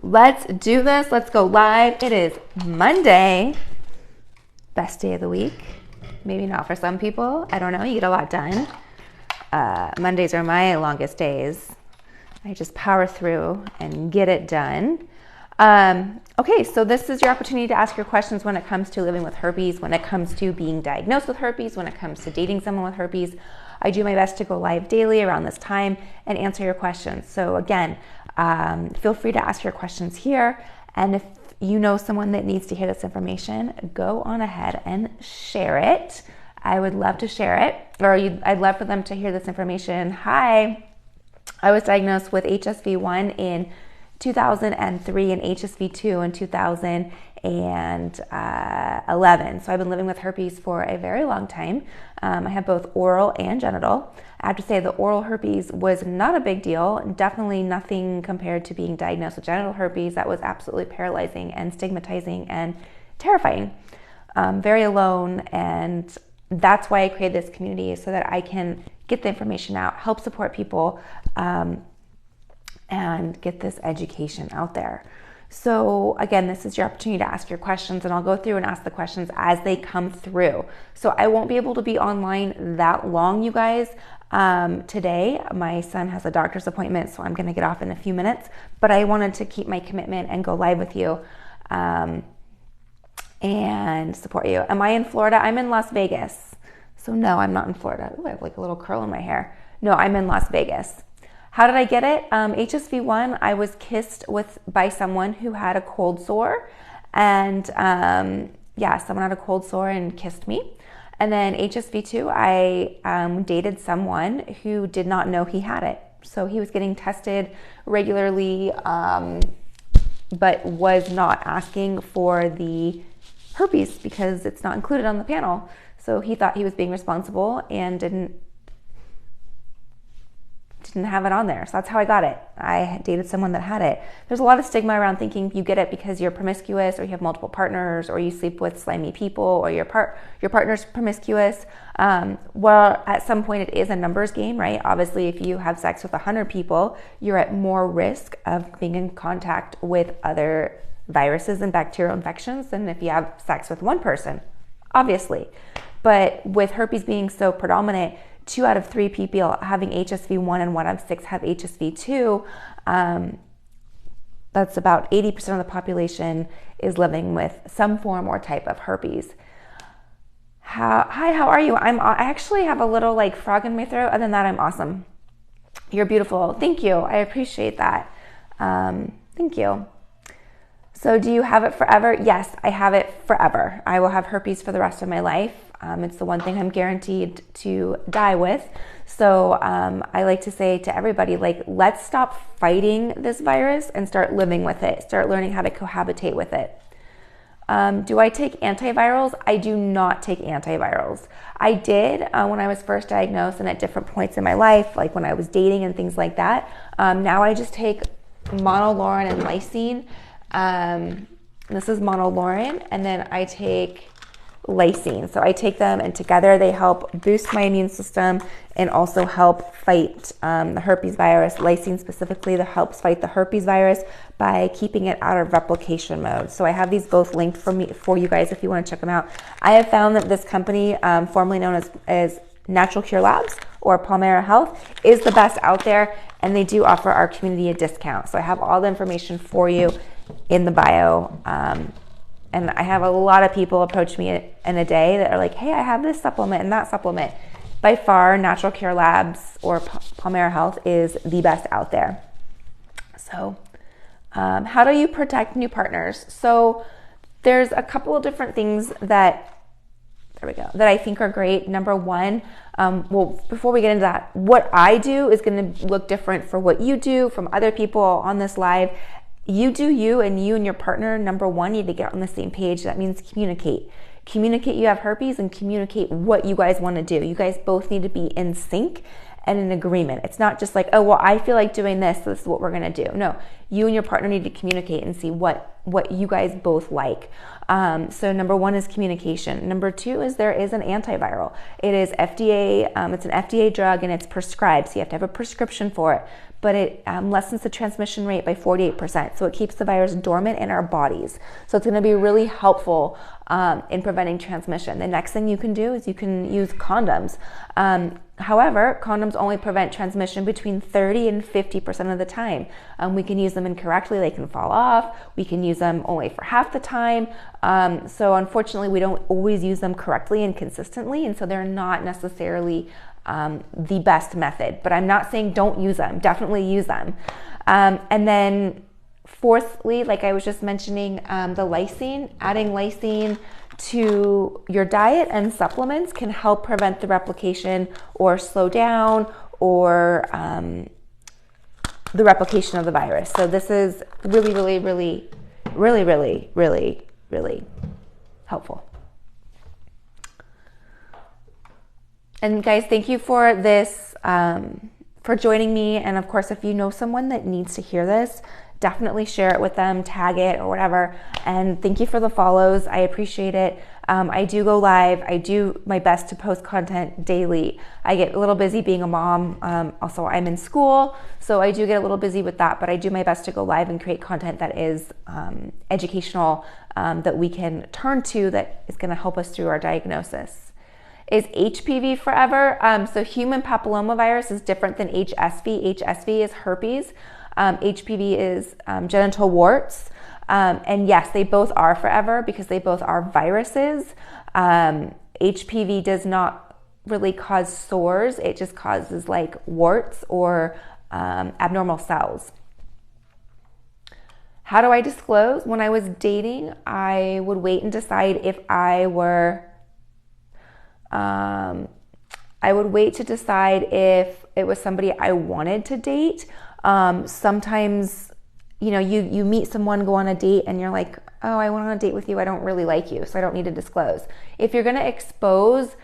Let's do this. Let's go live. It is Monday. Best day of the week. Maybe not for some people. I don't know. You get a lot done. Mondays are my longest days. I just power through and get it done. Okay, so this is your opportunity to ask your questions when it comes to living with herpes, when it comes to being diagnosed with herpes, when it comes to dating someone with herpes. I do my best to go live daily around this time and answer your questions. So again, feel free to ask your questions here. And if you know someone that needs to hear this information, go on ahead and share it. I would love to share it, or I'd love for them to hear this information. Hi, I was diagnosed with HSV1 in 2003 and HSV2 in 2011. So I've been living with herpes for a very long time. I have both oral and genital. I have to say the oral herpes was not a big deal. Definitely nothing compared to being diagnosed with genital herpes. That was absolutely paralyzing and stigmatizing and terrifying. Very alone, and that's why I created this community, so that I can get the information out, help support people, and get this education out there. So again, this is your opportunity to ask your questions, and I'll go through and ask the questions as they come through. So I won't be able to be online that long, you guys. Today, my son has a doctor's appointment, so I'm going to get off in a few minutes, but I wanted to keep my commitment and go live with you and support you. Am I in Florida? I'm in Las Vegas. So no, I'm not in Florida. Ooh, I have like a little curl in my hair. No, I'm in Las Vegas. How did I get it? HSV1, I was kissed by someone who had a cold sore. And someone had a cold sore and kissed me. And then HSV2, I dated someone who did not know he had it. So he was getting tested regularly, but was not asking for the herpes because it's not included on the panel. So he thought he was being responsible and didn't have it on there. So that's how I got it. I dated someone that had it. There's a lot of stigma around thinking you get it because you're promiscuous, or you have multiple partners, or you sleep with slimy people, or your partner's promiscuous. Well, at some point it is a numbers game, right? Obviously, if you have sex with 100 people, you're at more risk of being in contact with other viruses and bacterial infections than if you have sex with one person, obviously. But with herpes being so predominant, 2 out of 3 people having HSV1 and 1 out of 6 have HSV2. That's about 80% of the population is living with some form or type of herpes. Hi, how are you? I actually have a little like frog in my throat. Other than that, I'm awesome. You're beautiful. Thank you. I appreciate that. Thank you. So do you have it forever? Yes, I have it forever. I will have herpes for the rest of my life. It's the one thing I'm guaranteed to die with. So I like to say to everybody, like, let's stop fighting this virus and start living with it. Start learning how to cohabitate with it. Do I take antivirals? I do not take antivirals. I did when I was first diagnosed and at different points in my life, like when I was dating and things like that. Now I just take Monolaurin and Lysine. This is Monolaurin, and then I take Lysine. So I take them, and together they help boost my immune system and also help fight the herpes virus. Lysine specifically that helps fight the herpes virus by keeping it out of replication mode. So I have these both linked for you guys if you want to check them out. I have found that this company, formerly known as Natural Cure Labs or Palmera Health, is the best out there, and they do offer our community a discount. So I have all the information for you in the bio. And I have a lot of people approach me in a day that are like, hey, I have this supplement and that supplement. By far, Natural Cure Labs or Palmera Health is the best out there. So how do you protect new partners? So there's a couple of different things that I think are great. Number one, before we get into that, what I do is going to look different for what you do from other people on this live. You do you, and you and your partner, number one, need to get on the same page. That means communicate. Communicate you have herpes, and communicate what you guys want to do. You guys both need to be in sync and in agreement. It's not just like, oh, well, I feel like doing this, so this is what we're going to do. No, you and your partner need to communicate and see what you guys both like. So number one is communication. Number two is there is an antiviral. It is FDA, it's an FDA drug, and it's prescribed, so you have to have a prescription for it. but it lessens the transmission rate by 48%. So it keeps the virus dormant in our bodies. So it's going to be really helpful in preventing transmission. The next thing you can do is you can use condoms. However, condoms only prevent transmission between 30 and 50% of the time. We can use them incorrectly, they can fall off. We can use them only for half the time. So unfortunately, we don't always use them correctly and consistently, and so they're not necessarily the best method. But I'm not saying don't use them, definitely use them. And then fourthly, like I was just mentioning, the lysine, adding lysine to your diet and supplements can help prevent the replication or slow down or the replication of the virus. So this is really, really, really, really, really, really, really helpful. And guys, thank you for this, for joining me. And of course, if you know someone that needs to hear this, definitely share it with them, tag it or whatever. And thank you for the follows. I appreciate it. I do go live. I do my best to post content daily. I get a little busy being a mom. Also, I'm in school, so I do get a little busy with that, but I do my best to go live and create content that is educational, that we can turn to, that is going to help us through our diagnosis. Is HPV forever? So human papillomavirus is different than HSV. HSV is herpes. HPV is genital warts. And yes, they both are forever because they both are viruses. HPV does not really cause sores. It just causes like warts or abnormal cells. How do I disclose? When I was dating, I would wait and decide if I were... I would wait to decide if it was somebody I wanted to date. Sometimes, you know, you meet someone, go on a date, and you're like, oh, I went on a date with you. I don't really like you, so I don't need to disclose. If you're going to expose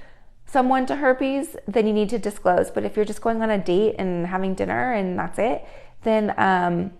someone to herpes, then you need to disclose. But if you're just going on a date and having dinner and that's it, then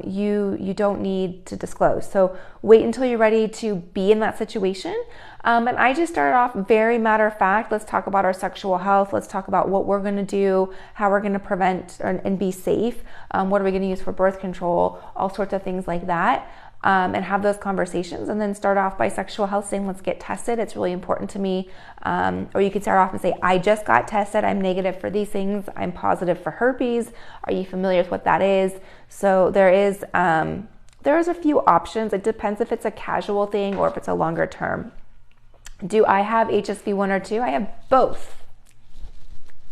you don't need to disclose. So wait until you're ready to be in that situation. And I just started off very matter of fact. Let's talk about our sexual health. Let's talk about what we're going to do, how we're going to prevent and be safe. What are we going to use for birth control? All sorts of things like that. And have those conversations, and then start off by sexual health saying, let's get tested. It's really important to me. Or you could start off and say, I just got tested. I'm negative for these things. I'm positive for herpes. Are you familiar with what that is? So there is a few options. It depends if it's a casual thing or if it's a longer term. Do I have HSV 1 or 2? I have both.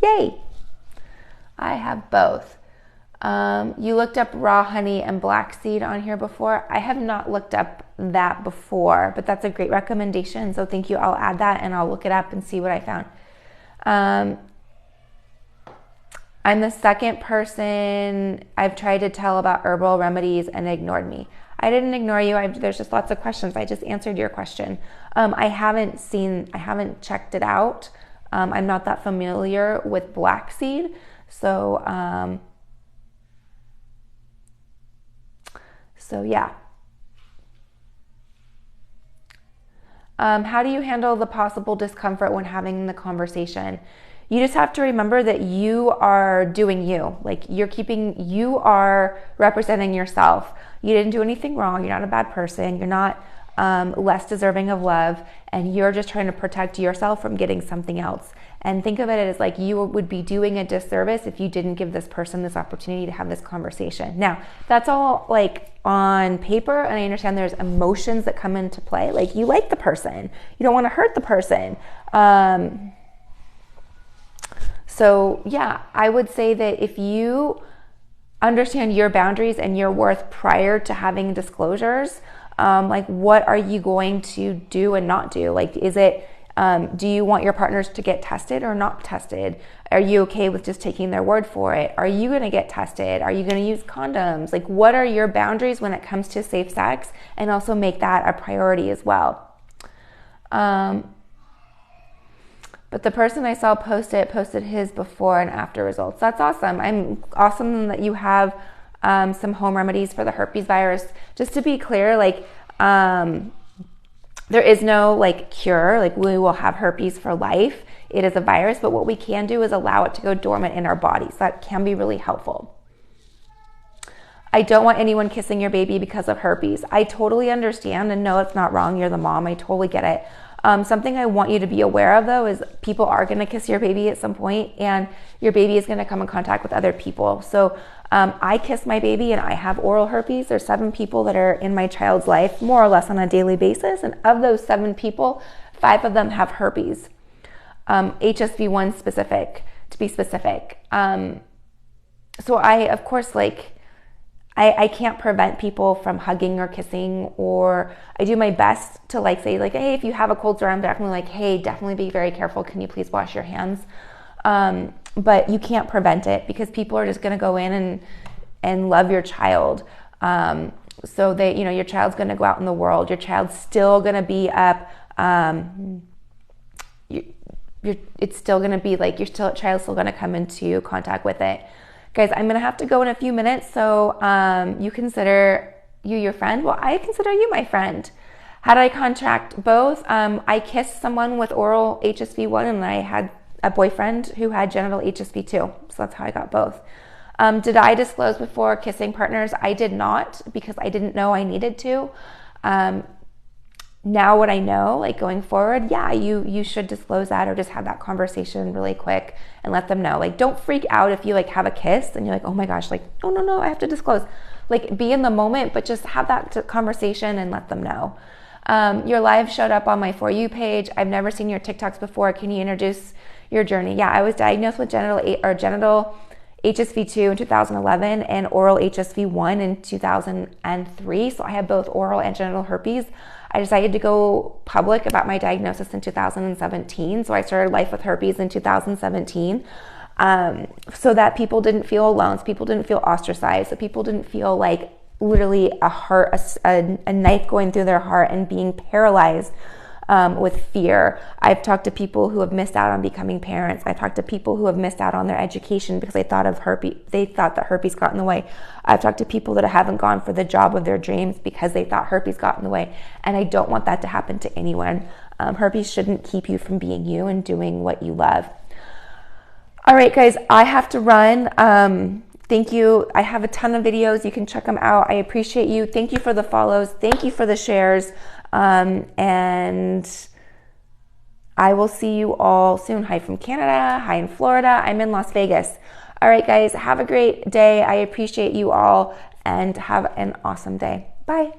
Yay! I have both. You looked up raw honey and black seed on here before. I have not looked up that before, but that's a great recommendation. So thank you. I'll add that and I'll look it up and see what I found. I'm the second person I've tried to tell about herbal remedies and ignored me. I didn't ignore you. There's just lots of questions. I just answered your question. I haven't checked it out. I'm not that familiar with black seed. So yeah. How do you handle the possible discomfort when having the conversation? You just have to remember that you are doing you. Like you are representing yourself. You didn't do anything wrong. You're not a bad person. You're not less deserving of love. And you're just trying to protect yourself from getting something else. And think of it as like you would be doing a disservice if you didn't give this person this opportunity to have this conversation. Now, that's all like on paper, and I understand there's emotions that come into play. Like you like the person. You don't want to hurt the person. So yeah, I would say that if you understand your boundaries and your worth prior to having disclosures, like what are you going to do and not do? Like, is it, do you want your partners to get tested or not tested? Are you okay with just taking their word for it? Are you going to get tested? Are you going to use condoms? Like, what are your boundaries when it comes to safe sex? And also make that a priority as well. But the person I saw posted his before and after results. That's awesome. I'm awesome that you have some home remedies for the herpes virus. Just to be clear, like, there is no like cure. Like, we will have herpes for life. it is a virus, but what we can do is allow it to go dormant in our bodies. That can be really helpful. I don't want anyone kissing your baby because of herpes. I totally understand, and no, it's not wrong. You're the mom. I totally get it. Something I want you to be aware of, though, is people are going to kiss your baby at some point, and your baby is going to come in contact with other people. So I kiss my baby, and I have oral herpes. There's 7 people that are in my child's life, more or less on a daily basis, and of those 7 people, 5 of them have herpes, HSV1 specific, to be specific. So I, of course, I can't prevent people from hugging or kissing, or I do my best to say hey, if you have a cold sore, I'm definitely hey, definitely be very careful. Can you please wash your hands? But you can't prevent it because people are just going to go in and love your child. So they, your child's going to go out in the world. Your child's still going to be up. It's still going to be child's still going to come into contact with it. Guys, I'm going to have to go in a few minutes, so you consider you your friend? Well, I consider you my friend. How did I contract both? I kissed someone with oral HSV1, and I had a boyfriend who had genital HSV2, so that's how I got both. Did I disclose before kissing partners? I did not, because I didn't know I needed to. Now what I know, going forward, yeah, you should disclose that, or just have that conversation really quick and let them know. Don't freak out if you have a kiss and you're oh my gosh, oh no, I have to disclose. Be in the moment, but just have that conversation and let them know. Your live showed up on my For You page. I've never seen your TikToks before. Can you introduce your journey? Yeah, I was diagnosed with genital HSV2 in 2011 and oral HSV1 in 2003. So I have both oral and genital herpes. I decided to go public about my diagnosis in 2017. So I started Life with Herpes in 2017, so that people didn't feel alone, so people didn't feel ostracized, so people didn't feel literally a knife going through their heart and being paralyzed with fear. I've talked to people who have missed out on becoming parents. I've talked to people who have missed out on their education because they thought that herpes got in the way. I've talked to people that haven't gone for the job of their dreams because they thought herpes got in the way. And I don't want that to happen to anyone. Herpes shouldn't keep you from being you and doing what you love. All right, guys, I have to run. Thank you. I have a ton of videos. You can check them out. I appreciate you. Thank you for the follows. Thank you for the shares. And I will see you all soon. Hi from Canada. Hi in Florida. I'm in Las Vegas. All right, guys, have a great day. I appreciate you all, and have an awesome day. Bye.